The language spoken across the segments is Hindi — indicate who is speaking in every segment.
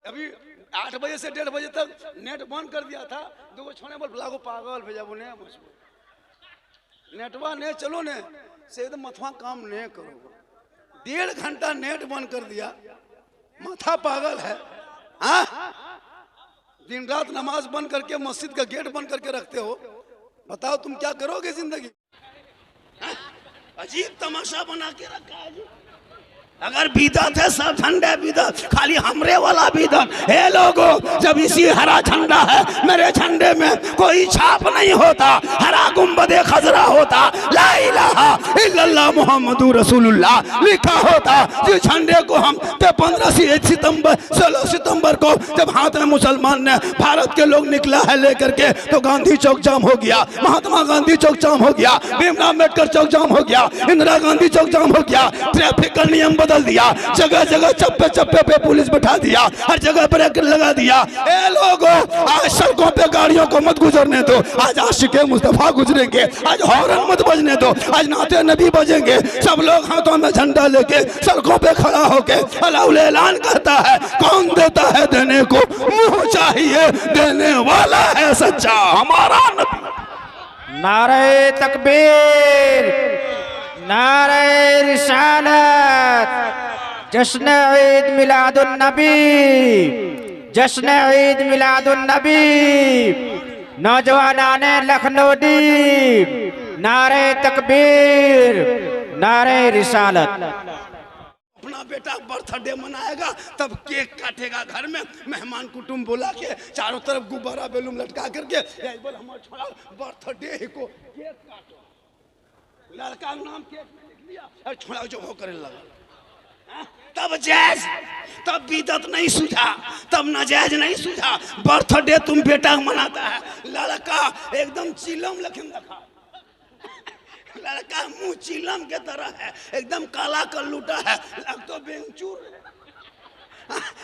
Speaker 1: अभी 8 बजे से 1:30 बजे तक नेट बंद कर दिया था। 2 छोने बोल लागो पागल भेजा बुने नेटवा ने चलो ने से एकदम मथवा काम नहीं करो। 1.5 घंटा नेट बंद कर दिया, माथा पागल है। हाँ, दिन रात नमाज बंद करके मस्जिद का गेट बंद करके रखते हो, बताओ तुम क्या करोगे जिंदगी। अजीब तमाशा बना के रखा है। अगर बिदअत है सब झंडे बिदअत, खाली हमरे वाला बिदअत। हे लोगो, जब इसी हरा झंडा है, मेरे झंडे में कोई छाप नहीं होता, हरा गुंबदे खजरा होता, ला इलाहा इल्लल्लाह मुहम्मदुर रसूलुल्लाह लिखा होता। जिस झंडे को हम 16 सितंबर को जब हाथ में मुसलमान ने भारत के लोग निकला है लेकर के, तो गांधी चौक जाम हो गया, महात्मा गांधी चौक जाम हो गया, भीमराव अम्बेडकर चौक जाम हो गया, इंदिरा गांधी चौक जाम हो गया। ट्रैफिक का नियम बदल दिया, जगह जगह चप्पे चप्पे पे पुलिस बैठा दिया, हर जगह ब्रेक लगा दिया। ए लोगों, आज सड़कों पे गाड़ियों को मत गुजरने दो, आज आशिके मुस्तफा गुजरेंगे, आज हॉर्न मत बजने दो, आज नाते नबी बजेंगे। सब लोग हाथों में झंडा लेके सड़कों पे खड़ा होके अल्लाह ऐलान करता है, कौन देता है देने को, मुंह चाहिए देने वाला है सच्चा हमारा नबी।
Speaker 2: नारे तकबीर, नारे रिसालत, जश्न ईद मिलादुन नबी, जश्न ईद मिलादुन नबी। नौजवानाने लखनऊ, नारे तकबीर, नारे रिसालत।
Speaker 1: अपना बेटा बर्थडे मनाएगा तब केक काटेगा, घर में मेहमान कुटुंब बुला के चारों तरफ गुब्बारा बैलून लटका करके बोल हमारा छोड़ा बर्थडे को केक काटो। लड़का का नाम केक में लिख लिया और छोड़ा जो हो करने लगा। तब जायज, तब बिदअत नहीं सूझा, तब नाजायज नहीं सूझा। बर्थडे तुम बेटा मनाता है, लड़का एकदम चिलम लखन रखा, लड़का मुंह चिलम के तरह है, एकदम काला कल्लूटा है, लग तो बेंचूर है।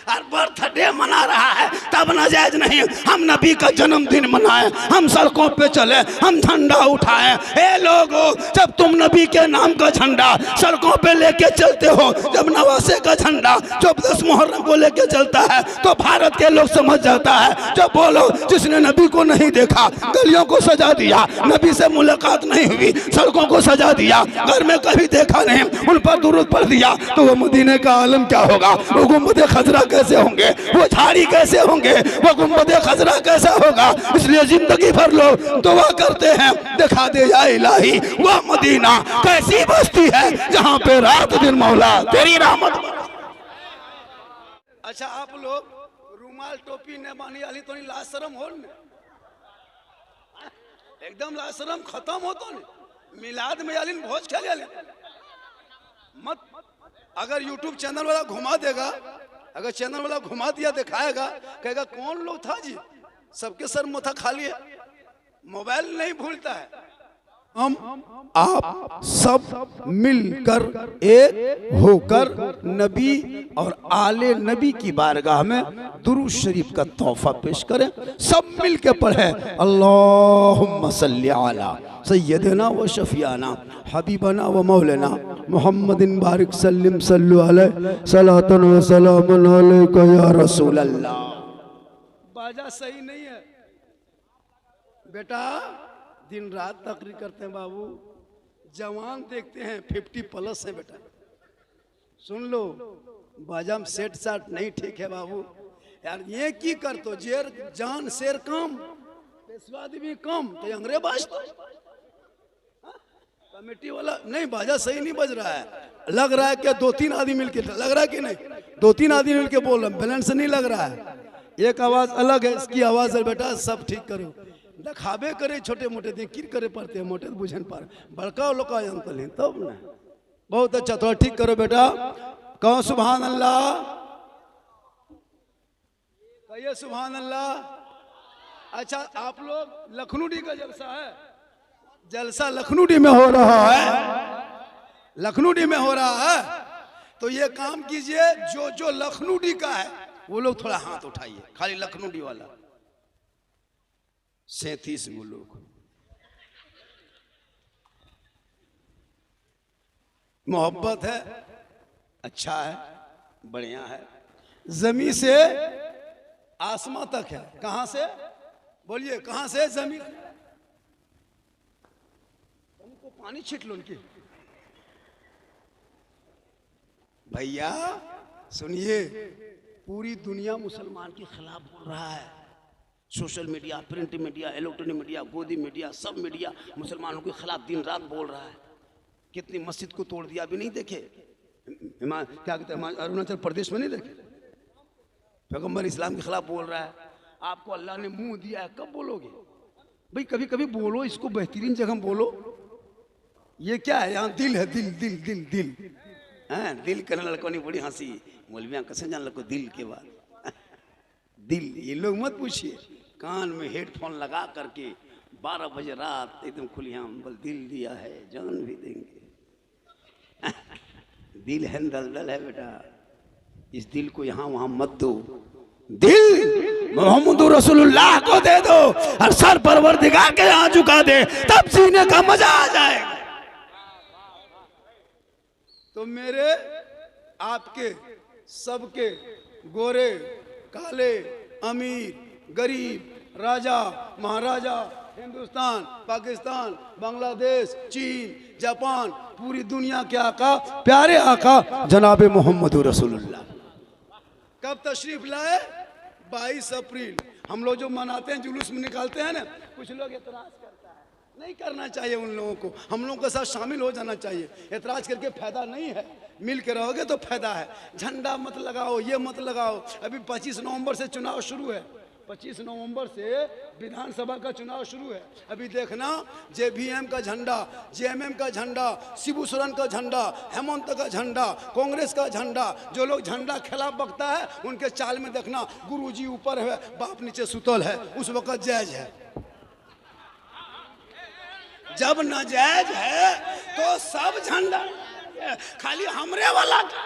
Speaker 1: और बर्थडे मना रहा है, तब नाजायज नहीं। हम नबी का जन्मदिन मनाएं, हम सड़कों पे चले, हम झंडा उठाएं। हे लोगों, जब तुम नबी के नाम का झंडा सड़कों पे लेके चलते हो, जब नवासे का झंडा 14 मुहर्रम को लेके चलता है, तो भारत के लोग समझ जाता है। जब बोलो जिसने नबी को नहीं देखा, गलियों को सजा दिया, नबी से मुलाकात नहीं हुई, सड़कों को सजा दिया, घर में कभी देखा नहीं, उन पर दुरूद पढ़ दिया, तो वो मदीने का आलम क्या होगा, वो गुंबद खजरा कैसे होंगे, वो झाड़ी कैसे होंगे, वो गुंबद खजरा कैसा होगा। इसलिए जिंदगी भर लोग दुआ करते हैं, दिखा दे या इलाही वो मदीना कैसी बस्ती है जहां पे रात दिन मौला तेरी रहमत। अच्छा, आप लोग रुमाल टोपी ने बानी वाली तो नहीं लाशरम हो न? एकदम लाशरम खत्म हो तो नहीं। मिलाद में यालिन भोज खेले मत। अगर यूट्यूब चैनल वाला घुमा देगा, अगर चैनल वाला घुमा दिया दिखाएगा, कहेगा कौन लोग था जी, सबके सर माथा खाली है, मोबाइल नहीं भूलता है। हम आप सब मिलकर एक होकर नबी और आले नबी की बारगाह में दुरूद शरीफ का तोहफा पेश करें। सब मिल के पढ़े अल्लाहुम्मा सल्ली अला सय्यदना व शफियाना हबीबना व मौलाना मुहम्मदिन बारिक सल्लिम सल्लु अलैहि सलातन व सलामन अलैका या रसूल अल्लाह। बाजा सही नहीं है बेटा, दिन रात तकरीर करते हैं बाबू, जवान देखते हैं 50+ है बेटा। सुन लो, बाजा में सेट साट नहीं ठीक है बाबू। यार ये की कर तो जेर जान शेर कम पेशवादी भी कम, तो अंग्रेज बाज तो कमेटी वाला नहीं, बाजा सही नहीं बज रहा है। लग रहा है कि 2-3 आदमी मिलके, लग रहा है कि नहीं 2-3 आदमी मिलके बोल रहे, बैलेंस नहीं लग रहा है। एक आवाज अलग है, इसकी आवाज है बेटा, सब ठीक करो। दिखावे करे छोटे मोटे किर करे पड़ते हैं, मोटे बुझन पार बड़का लोग अंतर है तब ना। बहुत अच्छा, थोड़ा ठीक करो बेटा, कहो सुभान अल्लाह, कहिए सुभान अल्लाह। अच्छा, आप लोग लखनऊ का जलसा है, जलसा लखनऊ में हो रहा है, लखनऊ में हो रहा है। तो ये काम कीजिए, जो लखनऊ का है वो लोग थोड़ा हाथ उठाइए, खाली लखनऊ वाला 37 लोग। मोहब्बत है, अच्छा है, बढ़िया है। जमी से आसमां तक है। कहां से बोलिए, कहां से? जमीन। उनको पानी छीट लो उनकी। भैया सुनिए, पूरी दुनिया मुसलमान के खिलाफ बोल रहा है। Social media, print media, electronic media, गोदी मीडिया, सब मीडिया मुसलमानों के खिलाफ दिन रात बोल रहा है। कितनी मस्जिद को तोड़ दिया, अभी नहीं देखे? क्या कहते हैं, अरुणाचल प्रदेश में नहीं देखे? पैगंबर इस्लाम के खिलाफ बोल रहा है। आपको अल्लाह ने मुंह दिया है, कब बोलोगे भाई? कभी कभी बोलो, इसको बेहतरीन जगह बोलो। ये क्या है? यहाँ दिल है, दिल दिल दिल दिल। हाँ, दिल करने लड़कों ने बड़ी हंसी। मौलवियाँ कैसे जान लड़को दिल के बाद दिल? ये लोग मत पूछिए। कान में हेडफोन लगा करके 12 बजे रात एकदम खुली हम बोल दिल दिया है, जान भी देंगे। दिल है, दलदल है बेटा। इस दिल को यहाँ वहां मत दो। दिल मोहम्मद रसूलुल्लाह को दे दो और सर परवरदिगार के यहाँ झुका दे, तब जीने का मजा आ जाएगा। तो मेरे आपके सबके, गोरे काले, अमीर गरीब, राजा महाराजा, हिंदुस्तान पाकिस्तान बांग्लादेश चीन जापान, पूरी दुनिया के आका, प्यारे आका जनाबे मोहम्मद रसूलुल्लाह कब तशरीफ लाए? 22 अप्रैल। हम लोग जो मनाते हैं, जुलूस में निकालते हैं ना, कुछ लोग एतराज करता है। नहीं करना चाहिए उन लोगों को, हम लोगों के साथ शामिल हो जाना चाहिए। एतराज करके फायदा नहीं है, मिल के रहोगे तो फायदा है। झंडा मत लगाओ, ये मत लगाओ। अभी 25 नवंबर से चुनाव शुरू है। 25 नवंबर से विधानसभा का चुनाव शुरू है। अभी देखना, जेवीएम का झंडा, जेएमएम का झंडा, शिबू सोरेन का झंडा, हेमंत का झंडा, कांग्रेस का झंडा। जो लोग झंडा खिलाफ बकता है, उनके चाल में देखना, गुरुजी ऊपर है, बाप नीचे सुतल है। उस वक्त जायज है। जब नाजायज है तो सब झंडा, खाली हमरे वाला का।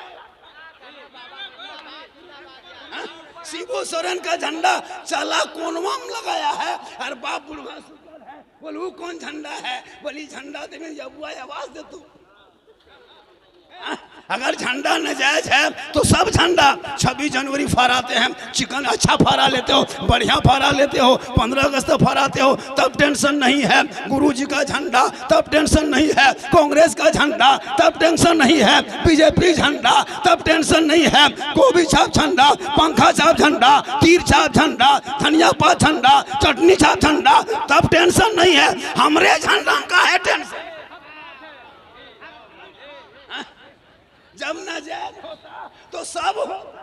Speaker 1: शिबू सोरेन का झंडा चला कोनवा में लगाया है, और बाप बुढ़वा सुतल है। बोल वो कौन झंडा है? बोली झंडा देने जबुआ आवाज दे तू। अगर झंडा नाजायज है तो सब झंडा। 26 जनवरी फहराते हैं, चिकन अच्छा फहरा लेते हो, बढ़िया फहरा लेते हो। 15 अगस्त फहराते हो, तब टेंशन नहीं है। गुरुजी का झंडा, तब टेंशन नहीं है। कांग्रेस का झंडा, तब टेंशन नहीं है। बीजेपी झंडा, तब टेंशन नहीं है। गोभी छाप झंडा, पंखा छाप झंडा, तीर छाप झंडा, धनिया पात झंडा, चटनी छाप झंडा, तब टेंशन नहीं है। हमरे झंडा का है टेंशन। जब नाजायज होता तो सब होता,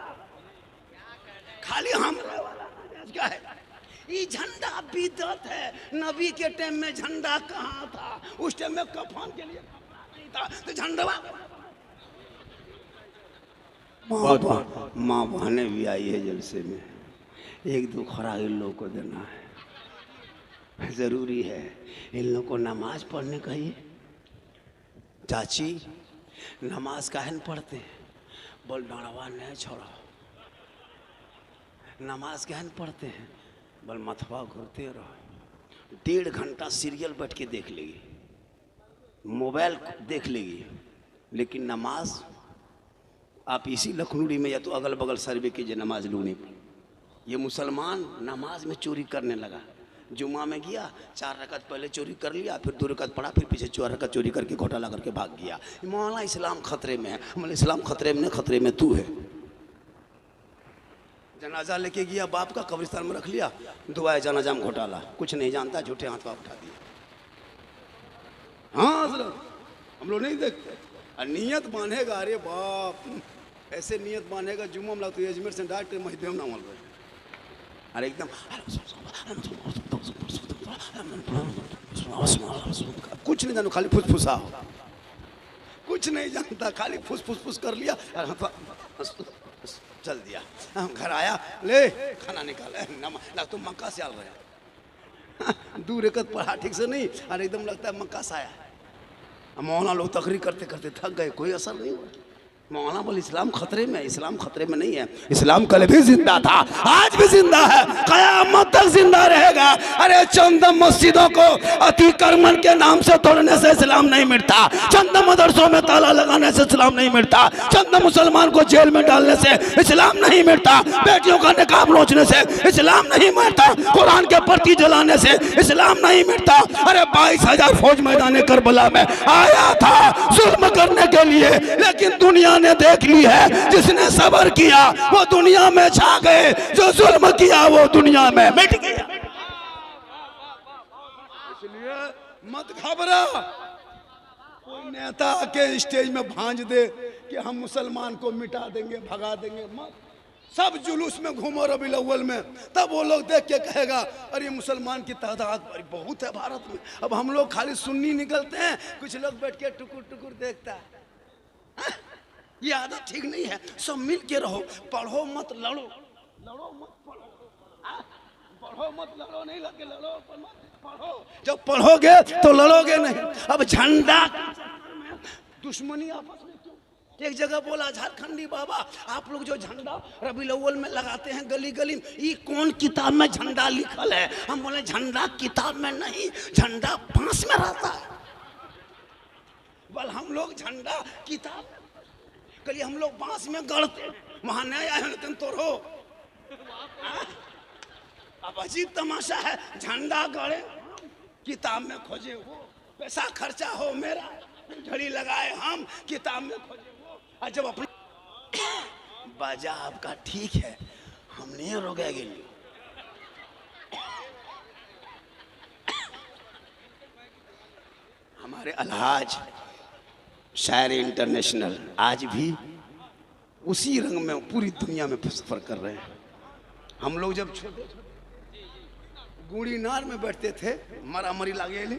Speaker 1: खाली हमरे वाला नाजायज का है। ये झंडा बिदअत है। नबी के टाइम में झंडा कहाँ था? उस टाइम में कफन के लिए कपड़ा नहीं था, तो झंडा। माँ बहने भी आई है जलसे में, एक दो खुराक इन लोगों को देना है, जरूरी है। इन लोगों को नमाज पढ़ने कहिए। चाची नमाज काहे न पढ़ते हैं? बोल डरवा नहीं छोड़ा। नमाज काहे न पढ़ते हैं? बोल मथवा घूरते रहो। 1.5 घंटा सीरियल बैठ के देख लेगी, मोबाइल देख लेगी, लेकिन नमाज आप इसी लखनऊ में या तो अगल बगल सर्वे कीजिए, नमाज लोग नहीं पढ़े। ये मुसलमान नमाज में चोरी करने लगा। जुम्मा में गया, 4 रकात पहले चोरी कर लिया, फिर 2 रकात पढ़ा, फिर पीछे 4 रकात चोरी करके घोटाला करके भाग गया। मौलाना इस्लाम खतरे में है। मतलब इस्लाम खतरे में नहीं, खतरे में तू है। जनाजा लेके गया, बाप का कब्रिस्तान में रख लिया, दुआए जनाजा में घोटाला, कुछ नहीं जानता, झूठे हाथ पा उठा दिया। हाँ हम लोग नहीं देखते। और नियत बांधेगा, अरे बाप ऐसे नियत बांधेगा, जुम्मा में तो अजमेर से डायरेक्ट महिदेव ना बोल रहे। अरे एकदम कुछ नहीं जानो, खाली फुसफुसा हो, कुछ नहीं जानता, खाली फुस कर लिया, चल दिया। घर आया, ले खाना निकाला, तो मक्का से आल रहे। 2 रकात पढ़ा ठीक से नहीं, और एकदम लगता है मक्का से आया। मौलाना लोग तकरीर करते करते थक गए, कोई असर नहीं हुआ। मौलाना बोले इस्लाम खतरे में है। इस्लाम खतरे में नहीं है, इस्लाम कल भी जिंदा था, आज भी जिंदा है, कयामत तक जिंदा रहेगा। अरे चंद मस्जिदों को अतिक्रमण के नाम से तोड़ने से इस्लाम नहीं मिटता, चंद मदरसों में ताला लगाने से इस्लाम नहीं मिटता, चंद मुसलमान को जेल में डालने से इस्लाम नहीं मिटता, बेटियों का निकाब नोचने से इस्लाम नहीं मिटता, कुरान के प्रति जलाने से इस्लाम नहीं मिटता। अरे 22,000 फौज मैदान करबला में आया था जुल्म करने के लिए, लेकिन दुनिया ने देख ली है, जिसने सब्र किया वो दुनिया में छा गए, जो जुल्म किया वो दुनिया में मिट गया। इसलिए मत घबरा, कोई नेता के स्टेज में भांज दे कि हम मुसलमान को मिटा देंगे, भगा देंगे, मत। सब जुलूस में घूमो रबीउल अव्वल में, तब वो लोग देख के कहेगा अरे मुसलमान की तादाद बहुत है भारत में। अब हम लोग खाली सुन्नी निकलते हैं, कुछ लोग बैठ के टुकुर टुकुर देखता है। ये आदत ठीक नहीं है। सब मिल के रहो, पढ़ो मत लड़ो, लड़ो मत पढ़ो, पढ़ो मत लड़ो, नहीं लगे लड़ो मत पढ़ो। जब पढ़ोगे तो लड़ोगे नहीं। अब झंडा दुश्मनी आपस में क्यों? एक जगह बोला झारखंडी बाबा, आप लोग जो झंडा रबीउल अव्वल में लगाते हैं गली गली, ये कौन किताब में झंडा लिखल है? हम बोले झंडा किताब में नहीं, झंडा बांस में रहता है। बल हम लोग झंडा किताब कल हम लोग बांस में गढ़ते, वहां नहीं आए लेकिन तो रो। अब अजीब तमाशा है, झंडा गड़े किताब में खोजे वो, पैसा खर्चा हो मेरा, घड़ी लगाए हम, किताब में खोजे वो। और जब अपने बाजा आपका ठीक है, हम नहीं रोकेंगे। हमारे अलहाज शायर इंटरनेशनल आज भी उसी रंग में पूरी दुनिया में सफर कर रहे हैं। हम लोग जब छोटे गुड़ी नार में बैठते थे, मरा मरी लागे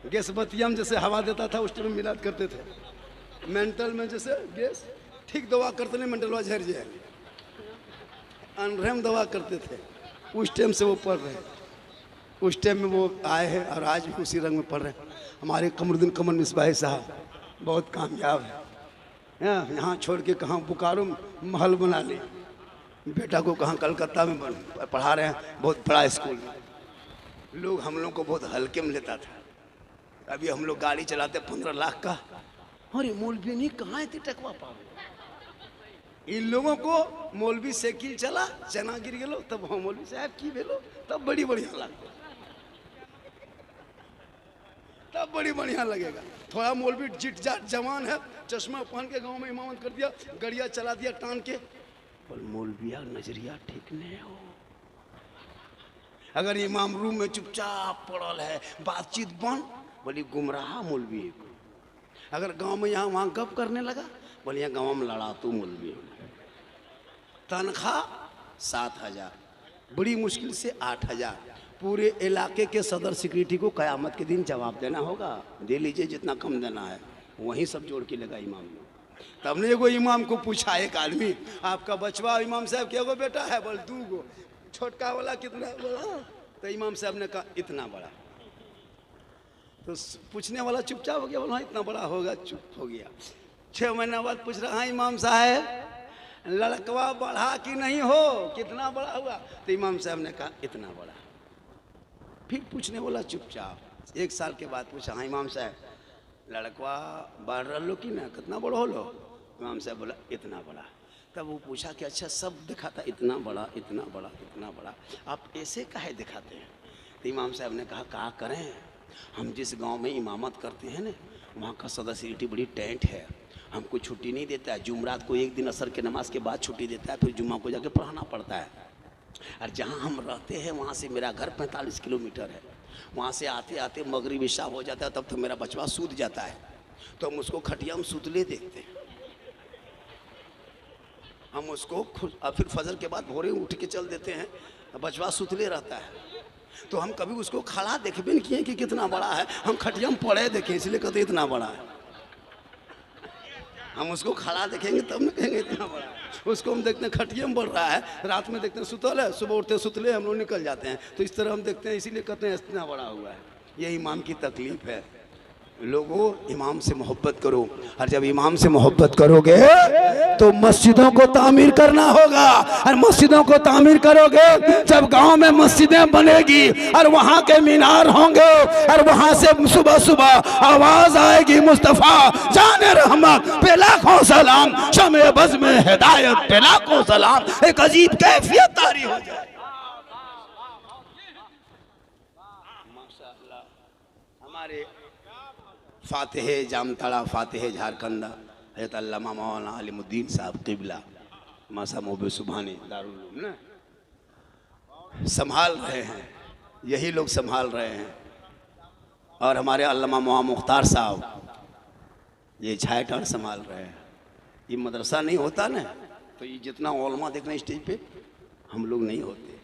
Speaker 1: गैस बतिया में जैसे हवा देता था उस टाइम मिलाद करते थे। मेंटल में जैसे गैस ठीक दवा करते नहीं, मेंटल झड़ जाए, अनरहम दवा करते थे। उस टाइम से वो पढ़ रहे हैं, उस टाइम में वो आए हैं और आज भी उसी रंग में पढ़ रहे हैं। हमारे कमरुद्दीन कमर मिसबाही साहब बहुत कामयाब है, यहाँ छोड़ के कहाँ बोकारो महल बना ली, बेटा को कहाँ कलकत्ता में पढ़ा रहे हैं, बहुत बड़ा स्कूल में। लोग हम लोग को बहुत हल्के में लेता था। अभी हम लोग गाड़ी चलाते 15 लाख का, अरे मौलवी नहीं कहाँ इतनी टकवा पाओ। इन लोगों को मौलवी साइकिल चला चना गिर गलो तब हम मौलवी साहब की भेलो, तब बड़ी बढ़िया लगता, तब बड़ी बढ़िया लगेगा। थोड़ा मौलवी जिट जाट जवान है, चश्मा पहन के गांव में इमामत कर दिया, गड़िया चला दिया टान के, बोल मौलविया नजरिया ठीक नहीं हो। अगर इमाम रूम में चुपचाप पड़ल है, बातचीत बंद, बोली गुमराह मौलवी। अगर गांव में यहाँ वहाँ गप करने लगा, बोले यहाँ गाँव में लड़ा तू मौलवी। तनख्वाह 7,000, बड़ी मुश्किल से 8,000। पूरे इलाके के सदर सिक्योरिटी को कयामत के दिन जवाब देना होगा, दे लीजिए जितना कम देना है, वहीं सब जोड़ के लगा इमाम ने। तब ने एगो इमाम को पूछा एक आदमी, आपका बचवा इमाम साहब के एगो बेटा है? बोल 2 गो। छोटका वाला कितना? बोला तो इमाम साहब ने कहा इतना बड़ा। तो पूछने वाला चुपचाप हो गया, बोला इतना बड़ा होगा, चुप हो गया। 6 महीना बाद पूछ रहा, हाँ इमाम साहब लड़कवा बढ़ा कि नहीं हो, कितना बड़ा हुआ? तो इमाम साहब ने कहा इतना बड़ा। फिर पूछने वाला चुपचाप 1 साल के बाद पूछा, हाँ इमाम साहब लड़कवा बढ़ रहा कि ना, कितना बड़ा हो लो? इमाम साहब बोला इतना बड़ा। तब वो पूछा कि अच्छा सब दिखाता इतना बड़ा इतना बड़ा इतना बड़ा, आप ऐसे काहे दिखाते हैं? तो इमाम साहब ने कहा क्या करें, हम जिस गांव में इमामत करते हैं ना, वहाँ का सदर सिक्योरिटी बड़ी टेंट है, हमको छुट्टी नहीं देता है। जुमरात को एक दिन असर के नमाज के बाद छुट्टी देता है, फिर जुम्मा को जाके पढ़ाना पड़ता है। और जहाँ हम रहते हैं वहाँ से मेरा घर 45 किलोमीटर है। वहाँ से आते आते मगरिब इशा हो जाता है, तब तो मेरा बचवा सूत जाता है, तो हम उसको खटिया में सुतले देखते हैं। हम उसको फिर फजर के बाद भोरे उठ के चल देते हैं, बचवा सुतले रहता है। तो हम कभी उसको खड़ा देखबे नहीं किए कि कितना बड़ा है, हम खटिया में पड़े देखें इसलिए कहते इतना बड़ा है। हम उसको खड़ा देखेंगे तब न कहेंगे इतना बड़ा है। उसको हम देखते हैं खटिया में बढ़ रहा है, रात में देखते हैं सुतल है, सुबह उठते सुतले हम लोग निकल जाते हैं। तो इस तरह हम देखते हैं, इसीलिए कहते हैं इतना बड़ा हुआ है। ये इमाम की तकलीफ है। लोगों इमाम से मोहब्बत करो, और जब इमाम से मोहब्बत करोगे तो मस्जिदों को तामीर करना होगा, और मस्जिदों को तामीर करोगे जब गांव में मस्जिदें बनेगी और वहां के मीनार होंगे और वहां से सुबह सुबह आवाज आएगी मुस्तफा जाने रहमत पे लाखों सलाम, शमे बज़ में हिदायत पे लाखों सलाम, एक अजीब कैफियत तारी हो जाए। माशाअल्लाह हमारे फातिह जामताड़ा, फातिह झारखंड, हज़रत अल्लामा मौलाना अलीमुद्दीन साहब क़िबला मासा मोबे सुभानी दारुल उलूम ना संभाल रहे हैं, यही लोग संभाल रहे हैं। और हमारे अल्लामा मौलाना मुख्तार साहब ये झायटाड़ संभाल रहे हैं। ये मदरसा नहीं होता ना तो ये जितना उलमा देखना स्टेज पे हम लोग नहीं होते।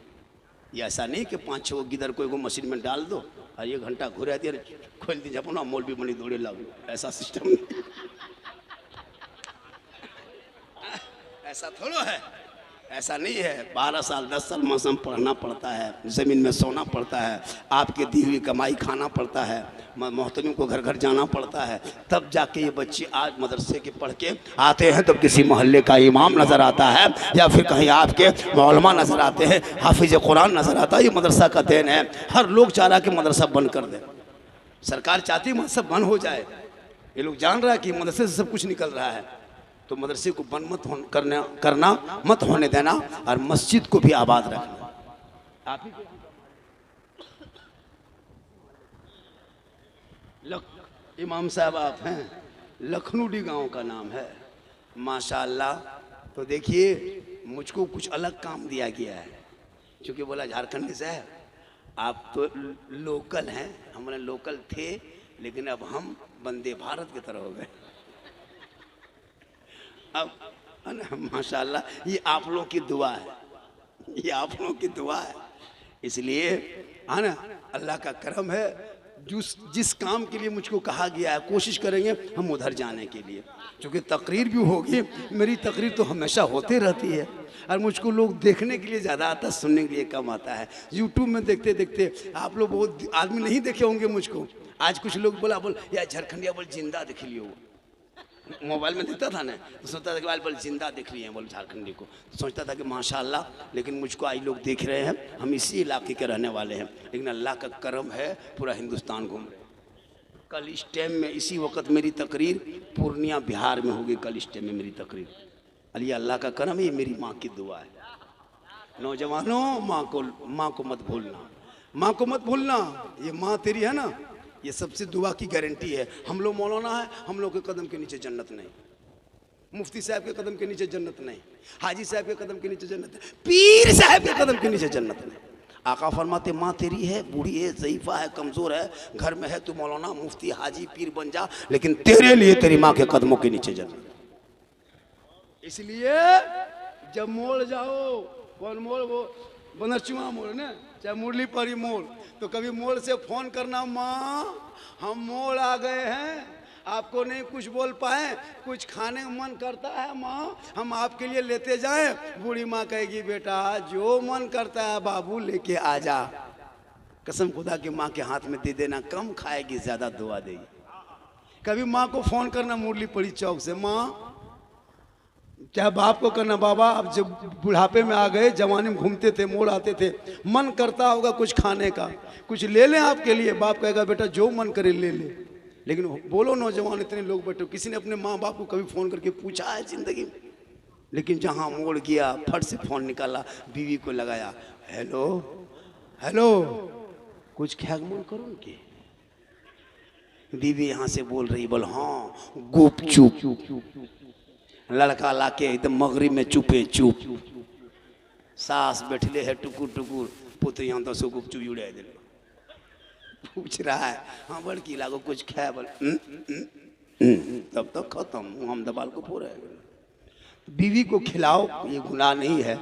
Speaker 1: ये ऐसा नहीं कि 5-6 गिदर को एगो मशीन में डाल दो और 1 घंटा घुरा दिया खोल दीजिए अपना मौलवी बनी दौड़े लागू, ऐसा सिस्टम नहीं। ऐसा थोड़ा है, ऐसा नहीं है। 12 साल 10 साल मौसम पढ़ना पड़ता है, ज़मीन में सोना पड़ता है, आपके दी हुई कमाई खाना पड़ता है, मोहतरम को घर घर जाना पड़ता है, तब जाके ये बच्चे आज मदरसे के पढ़ के आते हैं। तब किसी मोहल्ले का इमाम नज़र आता है या फिर कहीं आपके मौलमा नज़र आते हैं, हाफिज कुरान नज़र आता है। ये मदरसा का देन है। हर लोग चाह रहा कि मदरसा बंद कर दे, सरकार चाहती है मदरसा बंद हो जाए। ये लोग जान रहा है कि मदरसे से सब कुछ निकल रहा है, तो मदरसे को बंद मत करना मत होने देना, और मस्जिद को भी आबाद रखना। आप ही इमाम साहब आप हैं, लखनऊडी गांव का नाम है माशाअल्लाह। तो देखिए मुझको कुछ अलग काम दिया गया है, क्योंकि बोला झारखंड से है, आप तो लोकल हैं, हमारे लोकल थे लेकिन अब हम वंदे भारत की तरह हो गए। अब माशाअल्लाह ये आप लोगों की दुआ है, ये आप लोगों की दुआ है। इसलिए है ना, अल्लाह का करम है, जिस काम के लिए मुझको कहा गया है कोशिश करेंगे हम उधर जाने के लिए। क्योंकि तकरीर भी होगी, मेरी तकरीर तो हमेशा होते रहती है, और मुझको लोग देखने के लिए ज़्यादा आता है, सुनने के लिए कम आता है। यूट्यूब में देखते देखते आप लोग बहुत आदमी नहीं देखे होंगे मुझको। आज कुछ लोग बोल यार झारखंडिया बोल जिंदा देख लियो, मोबाइल में देखता था ना तो सोचता था कि बोल जिंदा देख लिए हैं बोल झारखंडी को, तो सोचता था कि माशाअल्लाह। लेकिन मुझको आज लोग देख रहे हैं, हम इसी इलाके के रहने वाले हैं, लेकिन अल्लाह का करम है पूरा हिंदुस्तान घूम रहे। कल इस टाइम में इसी वक्त मेरी तकरीर पूर्णिया बिहार में होगी, कल इस टाइम में मेरी तकरीर। अली अल्लाह का करम है, ये मेरी माँ की दुआ है। नौजवानों माँ को मत भूलना, माँ को मत भूलना। ये माँ तेरी है ना, ये सबसे दुआ की गारंटी है। हम लोग मौलाना है, हम लोग के कदम के नीचे जन्नत नहीं, मुफ्ती साहब के कदम के नीचे जन्नत नहीं, हाजी साहब के कदम के नीचे जन्नत नहीं, पीर साहब के कदम के नीचे जन्नत नहीं। आका फरमाते माँ तेरी है, बूढ़ी है, ज़ईफ़ा है, कमज़ोर है, घर में है, तू मौलाना मुफ्ती हाजी पीर बन जा, लेकिन तेरे लिए तेरी माँ के कदमों के नीचे जन्नत। इसलिए जब मोड़ जाओ, कौन मोड़, वो बनरचुआ मोड़ ना, चाहे मुरली परी मोड़, तो कभी मोड़ से फ़ोन करना, माँ हम मोड़ आ गए हैं, आपको नहीं कुछ बोल पाए, कुछ खाने का मन करता है माँ, हम आपके लिए लेते जाएं। बूढ़ी माँ कहेगी बेटा जो मन करता है बाबू लेके आ जा। कसम खुदा की माँ के हाथ में दे देना, कम खाएगी ज़्यादा दुआ देगी। कभी माँ को फ़ोन करना मुरली पड़ी चौक से, माँ चाहे बाप को करना, बाबा अब जब बुढ़ापे में आ गए, जवानी में घूमते थे, मोड़ आते थे, मन करता होगा कुछ खाने का, कुछ ले लें आपके लिए। बाप कहेगा बेटा जो मन करे ले ले। लेकिन बोलो नौजवान इतने लोग बैठे, किसी ने अपने माँ बाप को कभी फ़ोन करके पूछा है ज़िंदगी में? लेकिन जहाँ मोड़ गया फट से फ़ोन निकाला, बीवी को लगाया, हेलो हेलो कुछ ख्याल मन करो उनके। बीवी यहाँ से बोल रही, बोल हाँ गुप चुप। लड़का लाके एकदम मगरिब में चुपे चुप, सास बैठले है टुकुर टुकुर, पुत्र यहाँ 10 गुप चुप उड़ा दे। पूछ रहा है हाँ बड़की लागो कुछ खाए, बोल तब तक खत्म, हम दबाल को पूरा है। बीवी को खिलाओ, ये गुनाह नहीं है।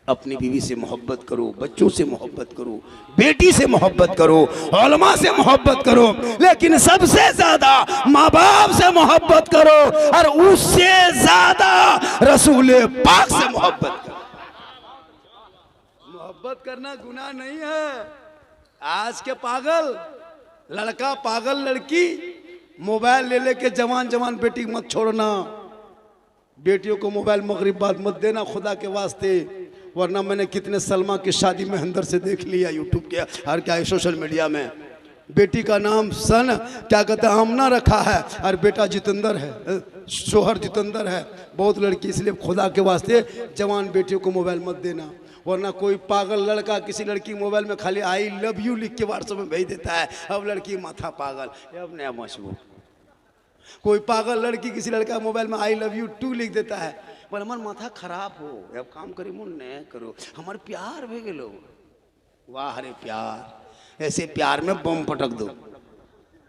Speaker 1: अपनी बीवी से मोहब्बत करो, बच्चों से मोहब्बत करो, बेटी से मोहब्बत करो, उलमा से मोहब्बत करो, लेकिन सबसे ज्यादा माँ बाप से मोहब्बत करो, और उससे ज्यादा रसूल पाक से मोहब्बत करो। मोहब्बत करना गुनाह नहीं है। आज के पागल लड़का पागल लड़की मोबाइल ले लेके जवान जवान बेटी मत छोड़ना, बेटियों को मोबाइल मगरिब बाद मत देना खुदा के वास्ते, वरना मैंने कितने सलमा की शादी में अंदर से देख लिया यूट्यूब के हर क्या है सोशल मीडिया में। बेटी का नाम सन क्या कहते हैं आमना रखा है और बेटा जितेंद्र है, शोहर जितेंद्र है। बहुत लड़की, इसलिए खुदा के वास्ते जवान बेटियों को मोबाइल मत देना, वरना कोई पागल लड़का किसी लड़की मोबाइल में खाली आई लव यू लिख के व्हाट्सएप में भेज देता है। अब लड़की माथा पागल, अब नया मशहूर। कोई पागल लड़की किसी लड़का मोबाइल में आई लव यू टू लिख देता है, पर हमार माथा खराब हो, अब काम करी मुन न करो, हमार प्यार भे गेलो। वाह रे प्यार, ऐसे प्यार में बम पटक दो।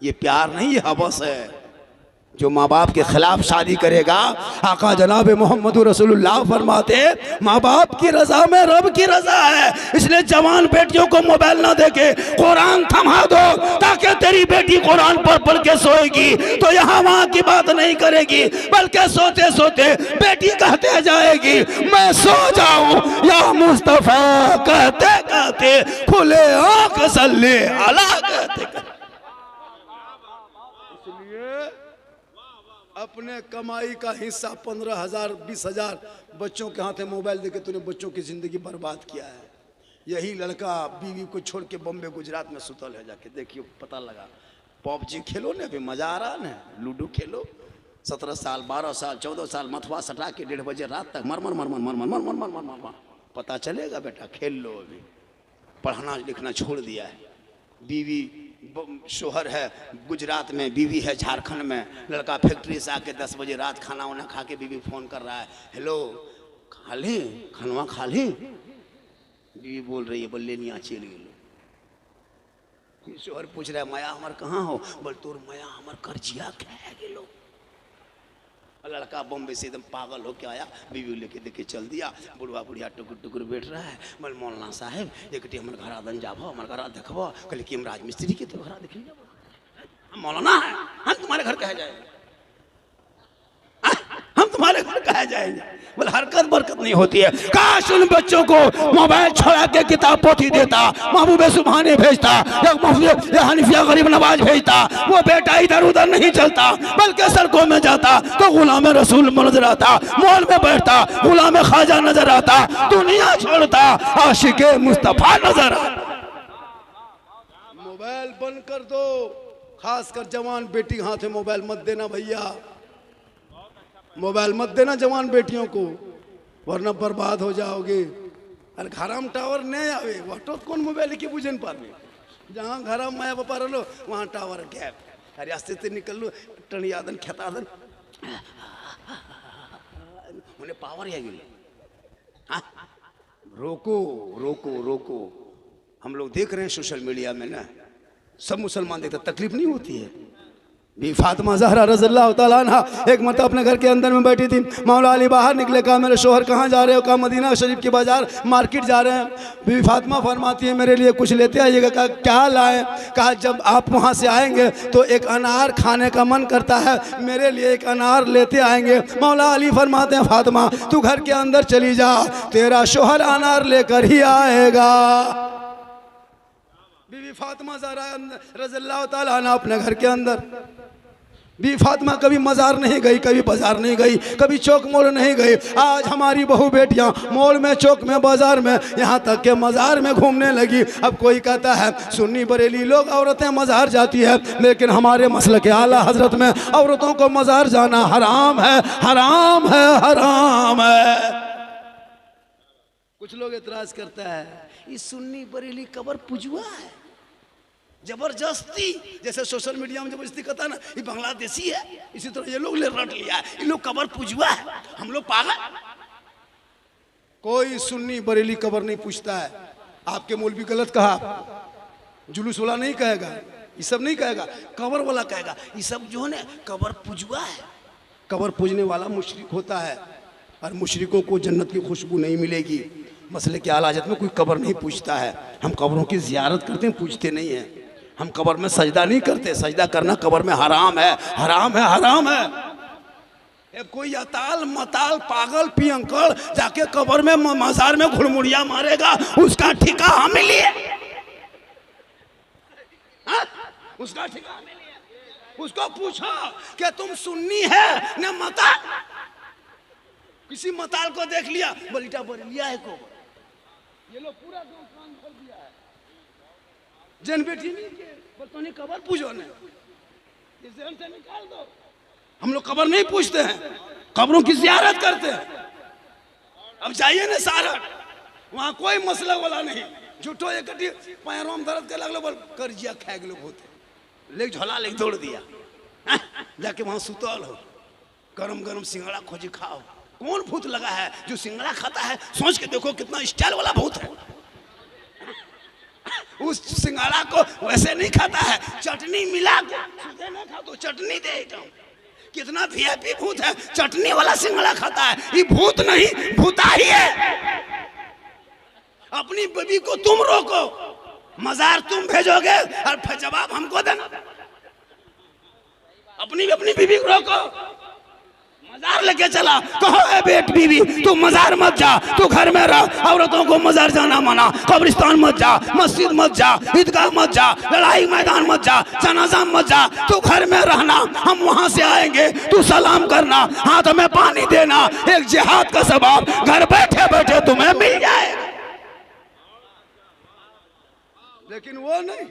Speaker 1: ये प्यार नहीं, ये हवस है। जो माँ बाप के खिलाफ शादी करेगा, आका जनाब मोहम्मद रसूलुल्लाह फरमाते माँ बाप की रजा में रब की रजा है। इसलिए जवान बेटियों को मोबाइल ना देके कुरान थमा दो, ताकि तेरी बेटी कुरान पढ़ के सोएगी तो यहाँ वहाँ की बात नहीं करेगी, बल्कि सोते सोते बेटी कहते जाएगी मैं सो जाऊं या मुस्तफा, कहते कहते खुले आंख सल्ले अला कहते। अपने कमाई का हिस्सा 15,000 20,000 बच्चों के हाथ में मोबाइल देके तूने बच्चों की जिंदगी बर्बाद किया है। यही लड़का बीवी को छोड़ के बम्बे गुजरात में सुतल है, जाके देखियो पता लगा। पबजी खेलो ना, अभी मजा आ रहा है, लूडो खेलो। 17 साल 12 साल 14 साल मथुआ सटा के 1:30 बजे रात तक मर मर मर मर मर मर मर मर मर मर, पता चलेगा बेटा, खेल लो। अभी पढ़ना लिखना छोड़ दिया है। बीवी शोहर है गुजरात में, बीवी है झारखंड में। लड़का फैक्ट्री से आके 10 बजे रात खाना वाना खा के बीवी फोन कर रहा है, हेलो खा ली खानवा खा ली। बीवी बोल रही है बोले नहीं चल गेलो। शोहर पूछ रहा है माया हमार कहाँ हो, बोल तोर माया हमार कर्जिया खा गेलो। लड़का बम्बे से एकदम पागल होके आया, बीवी लेके देके चल दिया। बुढ़वा बुढ़िया टुकुर टुकुर बैठ रहा है। बोल मौलाना साहब एक हमारे घर आदन जाबो, हमारे घर देखबो। कहले कि हम राजमिस्त्री के तो घर देख लीजिए। मौलाना है, हम तुम्हारे घर कहे जाएंगे, हम तुम्हारे घर कहे जाएंगे। बोले हरकत बरकत नहीं होती है। काश उन बच्चों को मोबाइल छोड़ा के किताब पोथी देता, महबूब सुभाने भेजता या हनीफिया गरीब नवाज भेजता। वो बेटा इधर उधर नहीं चलता, बल्कि सड़कों में जाता तो गुलाम रसूल नजर आता, मॉल में बैठता गुलाम ख्वाजा नजर आता, दुनिया छोड़ता आशिके मुस्तफा नजर आता। मोबाइल बंद कर दो, खासकर जवान बेटी हाथ में मोबाइल मत देना भैया, मोबाइल मत देना जवान बेटियों को, वरना बर्बाद हो जाओगे। अरे घर में टावर नहीं आवे, वाटो कौन मोबाइल के बुझन पावे। जहाँ घर में माया बापा रहो वहाँ टावर गैप। अरे रास्ते से निकल लो टनियादन खेतादन उन्हें पावर है गिले। रोको रोको रोको। हम लोग देख रहे हैं सोशल मीडिया में ना, सब मुसलमान देखते, तकलीफ नहीं होती है। भी फातिमा ज़हरा रज़ियल्लाहु ताला अन्हा एक मरतबा अपने घर के अंदर में बैठी थी। मौला अली बाहर निकले, कहा मेरे शोहर कहाँ जा रहे हो? कहा मदीना शरीफ के बाजार मार्केट जा रहे हैं। बीवी फातिमा फरमाती है मेरे लिए कुछ लेते आइएगा। कहा क्या लाएं? कहा जब आप वहाँ से आएंगे तो एक अनार खाने का मन करता है, मेरे लिए एक अनार लेते आएंगे। मौला अली फरमाते हैं फातिमा तू घर के अंदर चली जा, तेरा शोहर अनार लेकर ही आएगा। बीवी फातिमा ज़हरा रज़ियल्लाहु ताला अन्हा अपने घर के अंदर, बीवी फातिमा कभी मज़ार नहीं गई, कभी बाजार नहीं गई, कभी चौक मोड़ नहीं गई। आज हमारी बहू बेटियां मोड़ में, चौक में, बाजार में, यहाँ तक के मज़ार में घूमने लगी। अब कोई कहता है सुन्नी बरेली लोग औरतें मज़ार जाती है, लेकिन हमारे मसलक के आला हजरत में औरतों को मज़ार जाना हराम है, हराम है, हराम है। कुछ लोग एतराज करता है ये सुन्नी बरेली कबर पुजुआ है, जबरदस्ती। जैसे सोशल मीडिया में जबरदस्ती कहता है ना ये बांग्लादेशी है, इसी तरह ये लोग ले रट लिया है, ये लोग कबर पुजुआ है, हम लोग पागल। कोई सुन्नी बरेली कबर नहीं पूछता है। आपके मौलवी गलत कहा, जुलूस वाला नहीं कहेगा, ये सब नहीं कहेगा, कबर वाला कहेगा। ये सब जो है ना कबर पुजुआ है। कबर पूजने वाला मुशरिक होता है, और मुशरिकों को जन्नत की खुशबू नहीं मिलेगी। मसले के आला हज़रत में कोई कबर नहीं पूछता है। हम कब्रों की ज़ियारत करते हैं, पूछते नहीं हैं। हम कब्र में सजदा नहीं करते, सजदा करना कब्र में हराम है, हराम है, हराम है। कोई अताल मताल पागल पियंकड़ जाके कब्र में मजार में घुड़मुड़िया मारेगा, उसका ठिका हमें लिए, उसका ठिका हमें लिए। उसको पूछो कि तुम सुन्नी है न मता। किसी मताल को देख लिया, बोलीटा बरेलिया है को, ये लोग पूरा गांव कान भर दिया है। जन बेटी नहीं के बर्तनी कबर पूछो ने, इस जहन से निकाल दो। हम लोग कबर नहीं पूछते हैं, कब्रों की जियारत करते हैं। अब जाइए ना सारण, वहां कोई मसला वाला नहीं। झूठो एक पैरों में दर्द कर लगलो, बोल कर्जिया खा गए लोग होते, लेक झोला लेक दौड़ दिया। जाके वहां सुतल हो, गरम गरम सिंगड़ा खोजी खाओ। कौन भूत लगा है जो सिंगड़ा खाता है? सोच के देखो कितना स्टाइल वाला भूत है। उस सिंगड़ा को वैसे नहीं खाता है, चटनी मिला के सीधे नहीं खा तो चटनी दे दो। कितना वीआईपी भूत है, चटनी वाला सिंगड़ा खाता है। ये भूत नहीं, भूता ही है। अपनी बीवी को तुम रोको, मजार तुम भेजोगे और जवाब हमको देना। अपनी बीवी को रोको, मजार लेके चला, कहो ए बेट बीवी तू मजार मत जा, तू घर में रह। औरतों को मजार जाना मना, कब्रिस्तान मत जा, मस्जिद मत जा, ईदगाह मत जा, लड़ाई मैदान मत जा, जनाजा मत जा, तू घर में रहना। हम वहां से आएंगे, तू सलाम करना, हाथ में पानी देना। एक जिहाद का सवाब घर बैठे बैठे तुम्हें मिल जाएगा। लेकिन वो नहीं,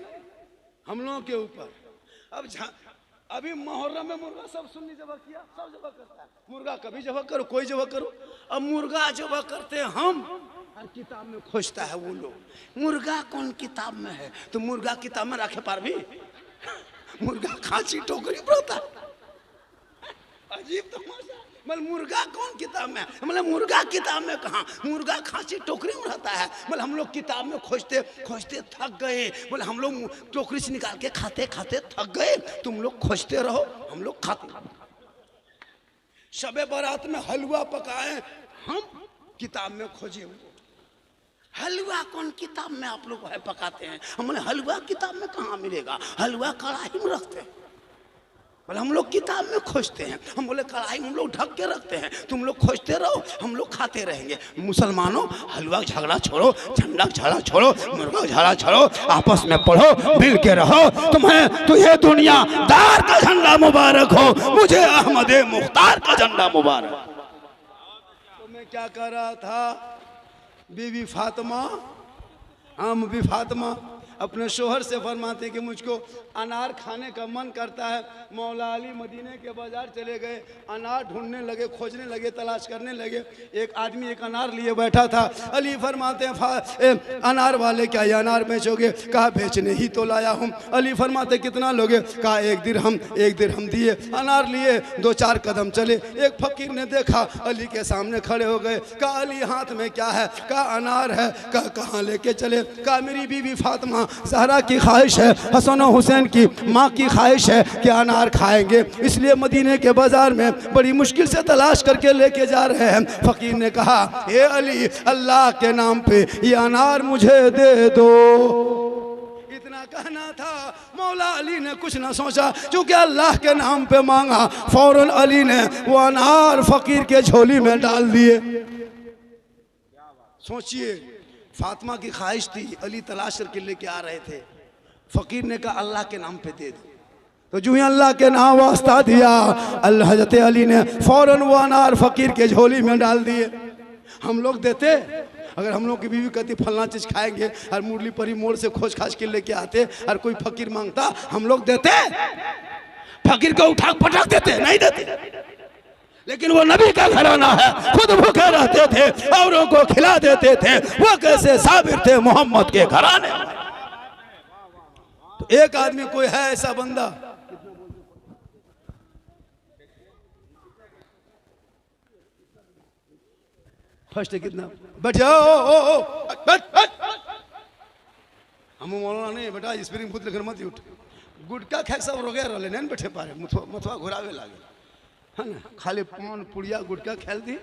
Speaker 1: हम लोगों के ऊपर अब अभी मुहर्रम में मुर्गा सब सुन्नी जबह किया, सब जबह करता है। मुर्गा कभी जबह करो, कोई जबह करो। अब मुर्गा जबह करते हैं हम, हर किताब में खोजता है वो लोग। मुर्गा कौन किताब में है? तो मुर्गा किताब में रखे पार भी, मुर्गा खांसी टोकरी पर होता है। अजीब तमाशा। मतलब मुर्गा कौन किताब में? मतलब मुर्गा किताब में कहाँ? मुर्गा खांसी टोकरी में रहता है। मतलब हम लोग किताब में खोजते खोजते थक गए। बोले हम लोग टोकरी से निकाल के खाते खाते थक गए, तुम लोग खोजते रहो, हम लोग खाते। शबे बारात में हलवा पकाए हम, किताब में खोजे वो हलवा कौन किताब में आप लोग है पकाते हैं? हम बोले हलवा किताब में कहाँ मिलेगा, हलवा कढ़ाई में रखते हैं। बोले हम लोग किताब में खोजते हैं। हम बोले कढ़ाई हम लोग ढक के रखते हैं, तुम लोग खोजते रहो, हम लोग खाते रहेंगे। मुसलमानों, हलवा झगड़ा छोड़ो, झंडा झगड़ा छोड़ो, मुर्गा झगड़ा छोड़ो, आपस में पढ़ो, मिल के रहो। तुझे दुनिया दार का झंडा मुबारक हो, मुझे अहमद मुख्तार का झंडा मुबारक। तो मैं क्या कर रहा था, बीवी फातिमा, हम भी फातिमा अपने शोहर से फरमाते कि मुझको अनार खाने का मन करता है। मौला अली मदीने के बाजार चले गए, अनार ढूंढने लगे, खोजने लगे, तलाश करने लगे। एक आदमी एक अनार लिए बैठा था। अली फरमाते हैं अनार वाले क्या ये अनार बेचोगे? कहा बेचने ही तो लाया हूँ। अली फरमाते कितना लोगे? कहा एक दिरहम दिए। अनार लिए, 2-4 कदम चले। एक फकीर ने देखा, अली के सामने खड़े हो गए। कहा अली हाथ में क्या है? कहा अनार है। कहा कहाँ लेके चले? कहा मेरी बीवी फातिमा ज़हरा की ख्वाहिश है, हसन और हुसैन की माँ की ख्वाहिश है कि अनार खाएंगे, इसलिए मदीने के बाजार में बड़ी मुश्किल से तलाश करके लेके जा रहे हैं। फ़कीर ने कहा ए अली, अल्लाह के नाम पे ये अनार मुझे दे दो। इतना कहना था, मौला अली ने कुछ ना सोचा, क्योंकि अल्लाह के नाम पे मांगा। फौरन अली ने वो अनार फ़कीर के झोली में डाल दिए। सोचिए, फातिमा की ख्वाहिश थी, अली तलाश करके लेके आ रहे थे। फ़कीर ने कहा अल्लाह के नाम पे दे दो। तो जो ही अल्लाह के नाम वास्ता दिया, अल्लाह हज़रत अली ने फ़ौरन वो अनार फ़कीर के झोली में डाल दिए। हम लोग देते, अगर हम लोग की बीवी कहती फलना चीज़ खाएंगे और मुरली परी मोड़ से खोज खाज के लेके आते और कोई फ़कीर मांगता, हम लोग देते? फ़कीर को उठा पटक देते? नहीं देते। लेकिन वो नबी का घराना है, खुद भूखे रहते थे, औरों को खिला देते थे। वो कैसे साबिर थे मोहम्मद के घराने। तो एक आदमी कोई है ऐसा बंदा, फर्स्ट कितना बैठ जाओ, हम मौलाना नहीं बेटा, स्प्रिंग फूट लेकर मत उठ। गुटका खा सब रोगे रहे नहीं बैठे पारे, मथुआ घुरावे लागे है ना। खाली पान पुड़िया गुटका खेल दी,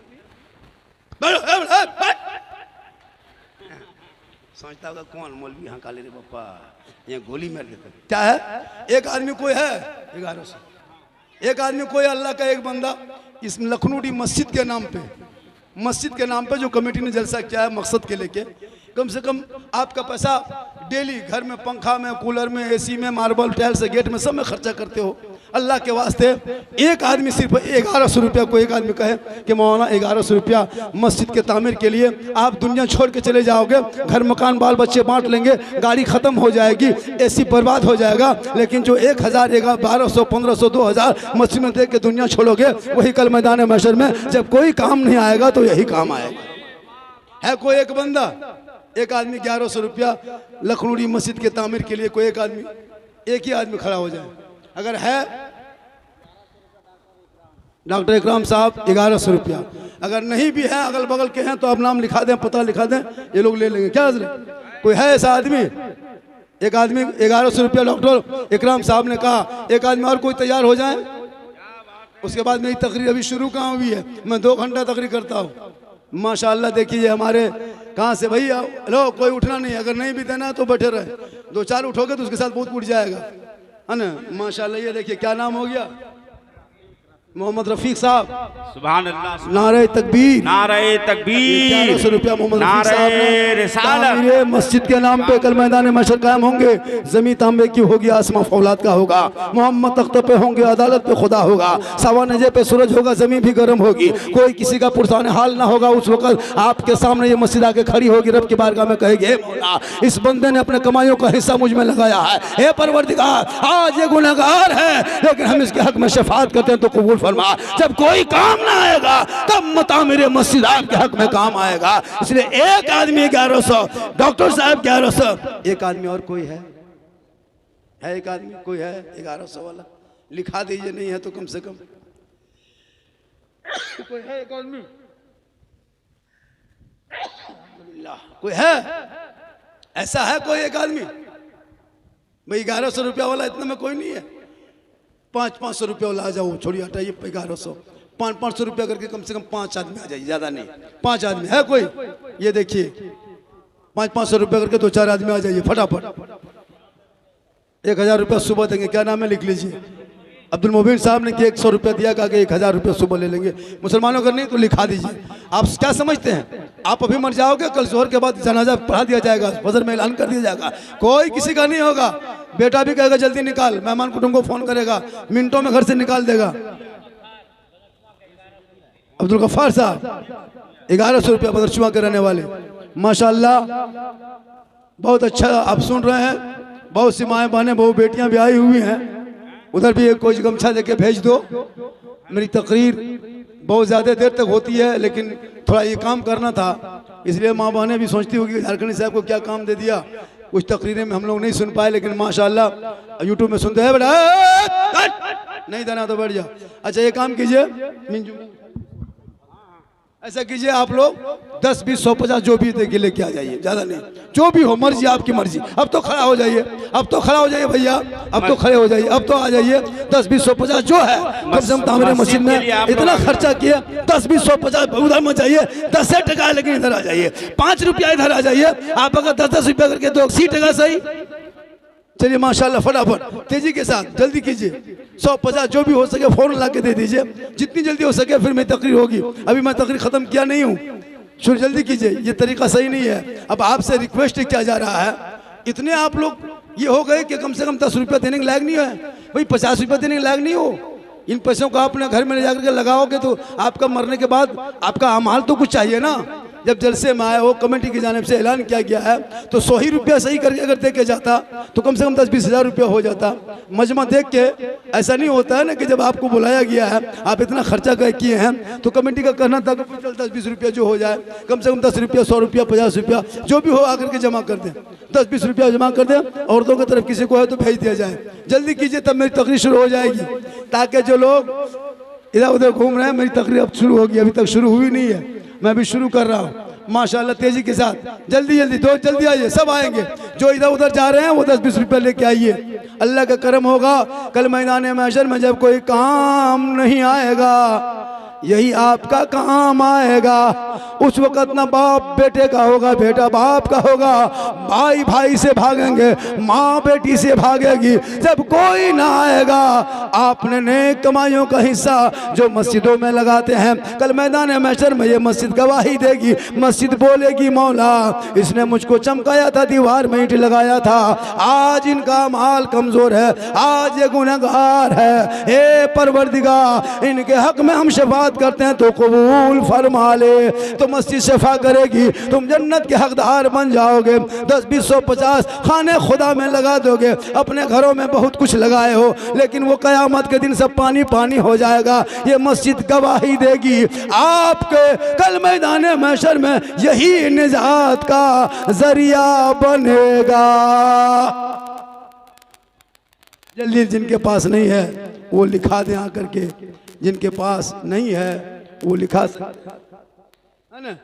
Speaker 1: सोचता होगा कौन मौलवी यहाँ काले रे पापा, यहाँ गोली मार देता क्या है। एक आदमी कोई है 11 से, एक आदमी कोई अल्लाह का एक बंदा, इस लखनऊ मस्जिद के नाम पे जो कमेटी ने जलसा किया है मकसद के लेके, कम से कम आपका पैसा डेली घर में पंखा में, कूलर में, एसी में, मार्बल टाइल से गेट में सब में खर्चा करते हो। अल्लाह के वास्ते एक आदमी सिर्फ 1100 रुपया को एक आदमी कहे कि मौलाना 1100 रुपया मस्जिद के तामीर के लिए आप दुनिया छोड़ के चले जाओगे, घर मकान बाल बच्चे बांट लेंगे, गाड़ी ख़त्म हो जाएगी, एसी बर्बाद हो जाएगा, लेकिन जो 1000 1200 1500 2000 मस्जिद में दे के दुनिया छोड़ोगे, वही कल मैदान महशर में जब कोई काम नहीं आएगा तो यही काम आएगा। है कोई एक बंदा, एक आदमी 1100 रुपया लखनऊरी मस्जिद के तामीर के लिए, कोई एक आदमी, एक ही आदमी खड़ा हो जाए? अगर है डॉक्टर इकराम साहब 1100 रुपया, अगर नहीं भी है अगल बगल के हैं तो आप नाम लिखा दें, पता लिखा दें, ये लोग ले लेंगे। क्या हजरत कोई है ऐसा आदमी? एक आदमी 1100 रुपया डॉक्टर इकराम साहब ने कहा। एक आदमी और कोई तैयार हो जाए, उसके बाद मेरी तकरीर अभी शुरू कहाँ हुई है, मैं 2 घंटा तकरीर करता हूँ माशाल्लाह। देखिए हमारे कहाँ से भैया, लो कोई उठना नहीं, अगर नहीं भी देना तो बैठे रहे, 2-4 उठोगे तो उसके साथ बहुत उठ जाएगा, है ना माशाल्लाह। ये देखिए क्या नाम हो गया, मोहम्मद रफीक साहब,
Speaker 3: सुभान अल्लाह,
Speaker 1: नारे तकबीर,
Speaker 3: नारे तकबीर,
Speaker 1: 1100 रुपया मोहम्मद रफीक साहब
Speaker 3: नारे
Speaker 1: ने
Speaker 3: रिसालत।
Speaker 1: तामीरे मस्जिद के नाम पे कल मैदान महशर कायम होंगे, जमी तांबे की होगी, आसमां फौलाद का होगा, मोहम्मद तख्ते पे होंगे, अदालत पे खुदा होगा, सवा नजे पे सूरज होगा, जमीन भी गर्म होगी, कोई किसी का पुरसाने हाल ना होगा। उस वक्त आपके सामने ये मस्जिद आके खड़ी होगी, रब की बारगाह में कहेगी, हे मौला इस बंदे ने अपने कमाइयों का हिस्सा मुझ में लगाया है, हे परवरदिगार आज ये गुनहगार है लेकिन हम इसके हक में शफाअत करते हैं तो कबूल फरमा। जब कोई काम ना आएगा तब तामीरे मस्जिद आपके हक में काम आएगा। इसलिए एक आदमी 1100, डॉक्टर साहब 1100, एक आदमी और कोई है एक आदमी कोई है 1100 वाला? लिखा दीजिए, नहीं है तो कम से कम कोई है एक आदमी? कोई है ऐसा? है कोई एक आदमी? भाई 1100 रुपया वाला इतना में कोई नहीं है। 500 रुपया वाला आ जाओ, छोड़िए हटाइए 1100, 500 रुपया करके कम से कम 5 आदमी आ जाइए, ज्यादा नहीं 5 आदमी। है कोई? ये देखिए 500 रुपया करके 2-4 आदमी आ जाइए फटाफट। 1000 रुपया सुबह देंगे, क्या नाम है लिख लीजिए। अब्दुल मोबिन साहब ने कि 100 रुपया दिया, कहा कि 1000 रुपया सुबह ले लेंगे। मुसलमानों का नहीं तो लिखा दीजिए। आप क्या समझते हैं, आप अभी मर जाओगे, कल जोहर के बाद जनाजा पढ़ा दिया जाएगा, फजर में ऐलान कर दिया जाएगा, कोई किसी का नहीं होगा। बेटा भी कहेगा जल्दी निकाल, मेहमान कुटुंब को फोन करेगा, मिनटों में घर से निकाल देगा। अब्दुल गफ्फार साहब 1100 रुपया बदरचुमा के रहने वाले, माशाल्लाह बहुत अच्छा आप सुन रहे हैं। बहुत सी माएँ बहनें बहु बेटियां भी आई हुई हैं, उधर भी एक कोई गमछा देके भेज दो। मेरी तकरीर बहुत ज़्यादा देर तक होती है लेकिन थोड़ा ये काम करना था, इसलिए माँ बहनें भी सोचती होगी झारखंडी साहब को क्या काम दे दिया। कुछ तकरीरें में हम लोग नहीं सुन पाए, लेकिन माशाल्लाह यूट्यूब में सुनते हैं। बेटा नहीं देना तो बैठ जाओ। अच्छा ये काम कीजिए, ऐसा कीजिए आप लोग 10 20 100 50 जो भी दे के लेके आ जाइए, ज्यादा नहीं, जो भी हो मर्जी आपकी मर्जी। अब तो खड़ा हो जाइए, अब तो खड़ा हो जाइए भैया, अब तो खड़े हो जाइए, अब तो आ जाइए। 10 20 100 50 जो है कम से कम तामीरे मस्जिद में इतना खर्चा किए, 10 20 100 50 उधर मत जाइए, 10 टका लेकिन इधर आ जाइए, 5 रुपया इधर आ जाइए। आप अगर 10 रुपया करके तो 80 टका सही। चलिए माशाल्लाह फटाफट तेजी के साथ जल्दी कीजिए, 100 50 जो भी हो सके फौरन ला के दे दीजिए, जितनी जल्दी हो सके। फिर मेरी तकरीर होगी, अभी मैं तकरीर खत्म किया नहीं हूँ, शुरू जल्दी कीजिए, ये तरीका सही नहीं है। अब आपसे रिक्वेस्ट किया जा रहा है, इतने आप लोग ये हो गए कि कम से कम 10 रुपया देने के लायक नहीं है भाई, 50 रुपया देने के लायक नहीं हो। इन पैसों को आपने घर में ले जाकर के लगाओगे तो आपका मरने के बाद आपका अमाल तो कुछ चाहिए ना। जब जलसे में आए हो, कमेटी की जानिब से ऐलान किया गया है, तो 100 ही रुपया सही करके अगर दे के जाता तो कम से कम 10 20 हज़ार रुपया हो जाता। मजमा देख के ऐसा नहीं होता है ना कि जब आपको बुलाया गया है, आप इतना खर्चा किए हैं, तो कमेटी का कहना था कि 10 20 रुपया जो हो जाए, कम से कम 10 रुपया 100 रुपया 50 रुपया जो भी हो आकर के जमा कर दें, 10 20 रुपया जमा कर दें। औरतों की तरफ किसी को है तो भेज दिया जाए, जल्दी कीजिए, तब मेरी तकरीर शुरू हो जाएगी, ताकि जो लोग इधर उधर घूम रहे हैं, मेरी तकरीर अब शुरू होगी, अभी तक शुरू हुई नहीं है, मैं अभी शुरू कर रहा हूँ माशाल्लाह तेजी के साथ। जल्दी जल्दी दो, जल्दी आइए, सब आएंगे। जो इधर उधर जा रहे हैं वो 10 20 रुपये लेके आइए। अल्लाह का करम होगा, कल मैदान महशर में जब कोई काम नहीं आएगा, यही आपका काम आएगा। उस वक़्त ना बाप बेटे का होगा, बेटा बाप का होगा, भाई भाई से भागेंगे, माँ बेटी से भागेगी। जब कोई ना आएगा आपने नेक कमाइयों का हिस्सा जो मस्जिदों में लगाते हैं, कल मैदान महशर में ये मस्जिद गवाही देगी, मस्जिद बोलेगी मौला इसने मुझको चमकाया था, दीवार में ईंट लगाया था, आज इनका माल कमजोर है, आज ये गुनहगार है, हे परवरदिगार इनके हक में हम शफाअत करते हैं तो कबूल फरमा ले। तो मस्जिद शफा करेगी, तुम जन्नत के हकदार बन जाओगे। 10, 20, 100, 50 खाने खुदा में लगा दोगे। अपने घरों में बहुत कुछ लगाए हो लेकिन वो कयामत के दिन सब पानी पानी हो जाएगा। ये मस्जिद गवाही देगी आपके कल मैदान महशर में यही निजात का जरिया बनेगा। जल्दी जिनके पास नहीं है वो लिखा दे आकर के, जिनके पास नहीं है वो लिखा है ना,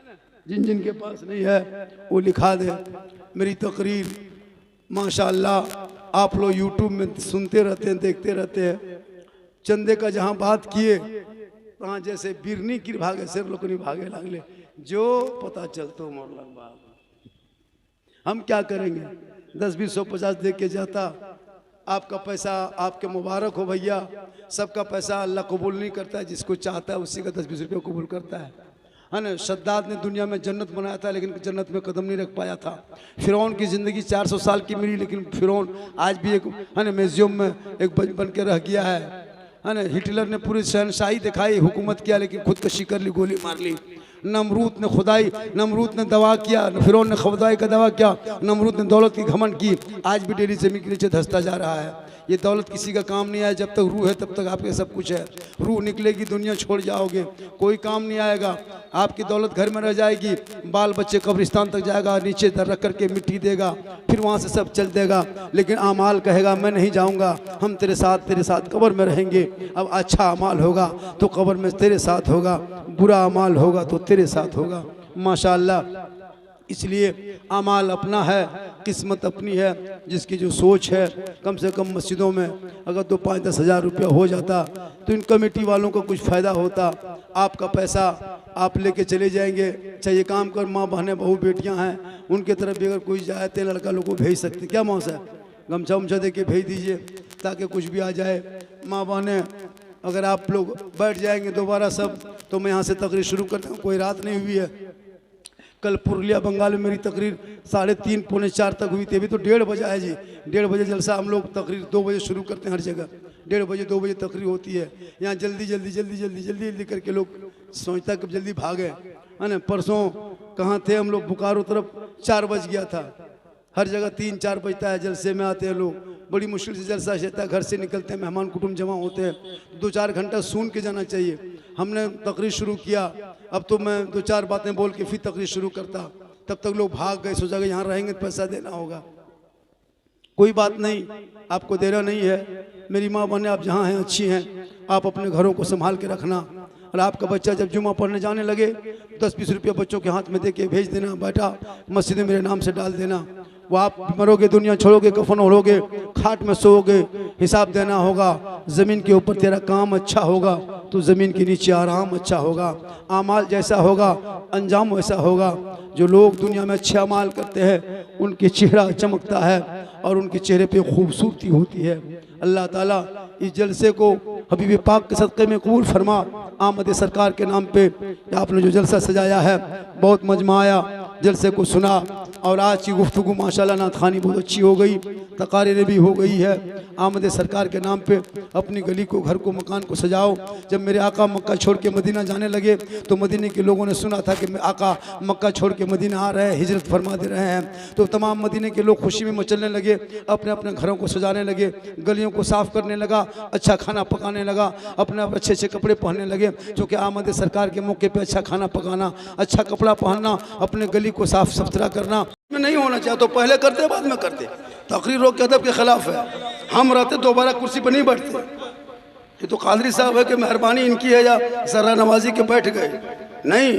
Speaker 1: जिनके पास नहीं है वो लिखा दे। मेरी तकरीर माशाअल्लाह आप लोग यूट्यूब में सुनते रहते हैं, देखते रहते हैं। चंदे का जहाँ बात किए वहाँ जैसे बिरनी की भागे सिर लोग नहीं भागे लागले जो पता चलता मोरला बाप। हम क्या करेंगे? 10, 20, 100, 50 दे के जाता। आपका पैसा आपके मुबारक हो भैया। सबका पैसा अल्लाह कबूल नहीं करता है, जिसको चाहता है उसी का 10, 20 रुपये कबूल करता है ना। शद्दाद ने दुनिया में जन्नत बनाया था लेकिन जन्नत में कदम नहीं रख पाया था। फिरौन की ज़िंदगी 400 साल की मिली लेकिन फिरौन आज भी एक है ना म्यूजियम में एक बन के रह गया है ना। हिटलर ने पूरी शहनशाही दिखाई, हुकूमत किया लेकिन खुदकशी कर ली, गोली मार ली। नमरूद ने खुदाई, नमरूद ने दवा किया, फिरौन ने खुदाई का दवा किया, नमरूद ने दौलत की घमंड की। आज भी डेली ज़मीन के नीचे धंसता जा रहा है। ये दौलत किसी का काम नहीं आया। जब तक रूह है तब तक आपके सब कुछ है। रूह निकलेगी दुनिया छोड़ जाओगे, कोई काम नहीं आएगा। आपकी दौलत घर में रह जाएगी, बाल बच्चे कब्रिस्तान तक जाएगा, नीचे दर रख करके मिट्टी देगा, फिर वहाँ से सब चल देगा। लेकिन आमाल कहेगा मैं नहीं जाऊँगा, हम तेरे साथ कब्र में रहेंगे। अब अच्छा अमाल होगा तो कब्र में तेरे साथ होगा, बुरा अमाल होगा तो तेरे साथ होगा। माशाअल्लाह इसलिए अमाल अपना है, किस्मत अपनी है। जिसकी जो सोच है, कम से कम मस्जिदों में अगर तो 5-10 हज़ार रुपया हो जाता तो इन कमेटी वालों को कुछ फ़ायदा होता। आपका पैसा आप लेके चले जाएंगे। चाहिए काम कर, माँ बहनें बहू बेटियां हैं उनके तरफ भी अगर कोई जाए तो लड़का लोग को भेज सकते। क्या मौसा है, गमछा उमछा दे के भेज दीजिए ताकि कुछ भी आ जाए। माँ बहनें अगर आप लोग बैठ जाएंगे दोबारा सब, तो मैं यहाँ से तकरीर शुरू करता हूँ। कोई रात नहीं हुई है। कल पुरलिया बंगाल में मेरी तकरीर 3:30 पौने 4 तक हुई थी। अभी तो 1:30 बजा है जी। 1:30 बजे जलसा, हम लोग तकरीर 2 बजे शुरू करते हैं हर जगह। 1:30 बजे 2 बजे तकरीर होती है। यहाँ जल्दी करके लोग सोचता कि जल्दी भागे है ना। परसों कहाँ थे हम लोग? बोकारो तरफ 4 बज गया था। हर जगह 3-4 बजता है, जलसे में आते हैं लोग। बड़ी मुश्किल से जलसा रहता है, घर से निकलते हैं, मेहमान कुटुंब जमा होते हैं। 2-4 घंटा सुन के जाना चाहिए। हमने तकरीर शुरू किया, अब तो मैं 2-4 बातें बोल के फिर तकरीर शुरू करता। तब तक लोग भाग गए, सोचा कि यहाँ रहेंगे तो पैसा देना होगा। कोई बात नहीं, आपको देना नहीं है। मेरी माँ बहनें आप जहाँ हैं अच्छी हैं, आप अपने घरों को संभाल के रखना। और आपका बच्चा जब जुमा पढ़ने जाने लगे 10-20 रुपया बच्चों के हाथ में दे के भेज देना, बेटा मस्जिद में मेरे नाम से डाल देना। वो आप मरोगे, दुनिया छोड़ोगे, कफन ओढ़ोगे, खाट में सोओगे, हिसाब देना होगा। ज़मीन के ऊपर तेरा काम अच्छा होगा तो ज़मीन के नीचे आराम अच्छा होगा। आमाल जैसा होगा अंजाम वैसा होगा। जो लोग दुनिया में अच्छे अमाल करते हैं उनके चेहरा चमकता है और उनके चेहरे पे खूबसूरती होती है। अल्लाह ताला इस जलसे को हबीब पाक के सदक़े में कबूल फरमा। आमद सरकार के नाम पे आपने जो जलसा सजाया है, बहुत मजमा आया, जलसे को सुना। और आज की गुफ्तगू माशाल्लाह नात खानी बहुत अच्छी हो गई, तकारीरें भी हो गई है। आमद सरकार के नाम पे अपनी गली को, घर को, मकान को सजाओ। जब मेरे आका मक्का छोड़ के मदीना जाने लगे तो मदीने के लोगों ने सुना था कि आका मक्का छोड़ के मदीना आ रहे हैं, हिजरत फरमा दे रहे हैं। तो तमाम मदीने के लोग खुशी में मचलने लगे, अपने अपने घरों को सजाने लगे, गलियों को साफ़ करने लगा, अच्छा खाना पकाने लगा, अपने अच्छे अच्छे कपड़े पहनने लगे। चूँकि आमद सरकार के मौके पर अच्छा खाना पकाना, अच्छा कपड़ा पहनना, अपने गली को साफ़ सुथरा करना में नहीं होना चाहिए। तो पहले करते बाद में करते। तकरीर रोक के अदब के खिलाफ है। हम रहते दोबारा कुर्सी पर नहीं बैठते। ये तो कादरी साहब है कि मेहरबानी इनकी है या जरा नवाजी के बैठ गए। नहीं,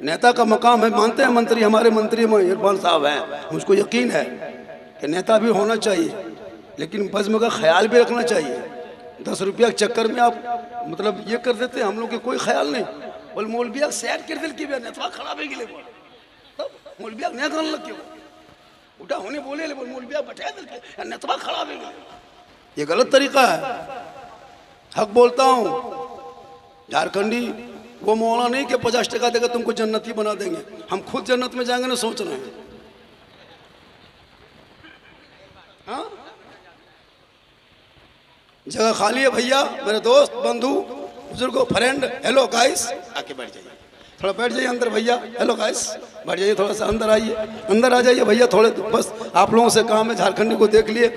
Speaker 1: नेता का मकाम है। मानते हैं मंत्री, हमारे मंत्री में इरफान साहब हैं, मुझको यकीन है कि नेता भी होना चाहिए, लेकिन बज़्म का ख्याल भी रखना चाहिए। 10 रुपया के चक्कर में आप मतलब ये कर देते हैं, हम लोग के कोई ख्याल नहीं। बोल मौलविया सैर कर दिल की नेतवा खराब है गिले बोल मौलविया नहीं करने लग क्यों उठा होने बोले ले बोल मौलविया बैठा दिल के नेतवा खराब है गिले। ये गलत तरीका है। हक बोलता हूँ। झारखंडी वो मौला नहीं कि 50 टका देगा तुमको जन्नती बना देंगे, हम खुद जन्नत में जाएंगे ना, सोच रहे हैं। हाँ, जगह खाली है भैया, मेरे दोस्त बंधु बुजुर्गो फ्रेंड। हेलो गाइस, आके बैठ जाइए, थोड़ा बैठ जाइए अंदर भैया। हेलो गाइस, बैठ जाइए, थोड़ा सा अंदर आइए, अंदर आ जाइए भैया थोड़े। बस आप लोगों से काम है, झारखंडी को देख लिए,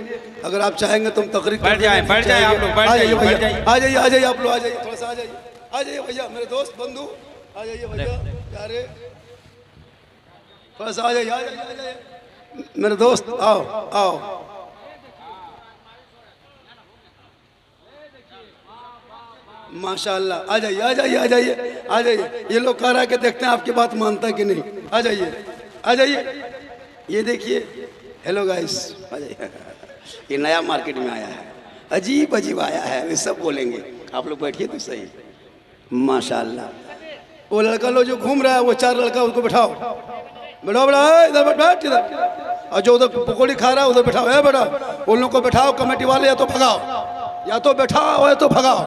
Speaker 1: अगर आप चाहेंगे तो हम तकरीर
Speaker 3: बैठ जाए आप लोग, बैठ जाइए
Speaker 1: भैया, आ जाइए आ जाइए आप लोग, आ जाइए थोड़ा सा, आ जाइए भैया, मेरे दोस्त बंधु आ जाइए भैया प्यारे, थोड़ा सा आ जाइए मेरे दोस्त, आओ आओ। माशाल्लाह, आ जाइए आ जाइए आ जाइए आ जाइए। ये लोग कह रहा है कि देखते हैं आपकी बात मानता है कि नहीं। आ जाइए आ जाइए, ये देखिए। हेलो गाइस, आ जाइए। ये नया मार्केट में आया है, अजीब अजीब आया है, वे सब बोलेंगे। आप लोग बैठिए तो सही। माशाल्लाह, वो लड़का लोग जो घूम रहा है, वो 4 लड़का, उसको बैठाओ, बैठो बेटा, इधर बैठ इधर। और जो उधर पकौड़ी खा रहा है उधर बैठाओ, है बेटा, उन लोग को बैठाओ। कमेटी वाले या तो भगाओ, या तो बैठाओ या तो भगाओ।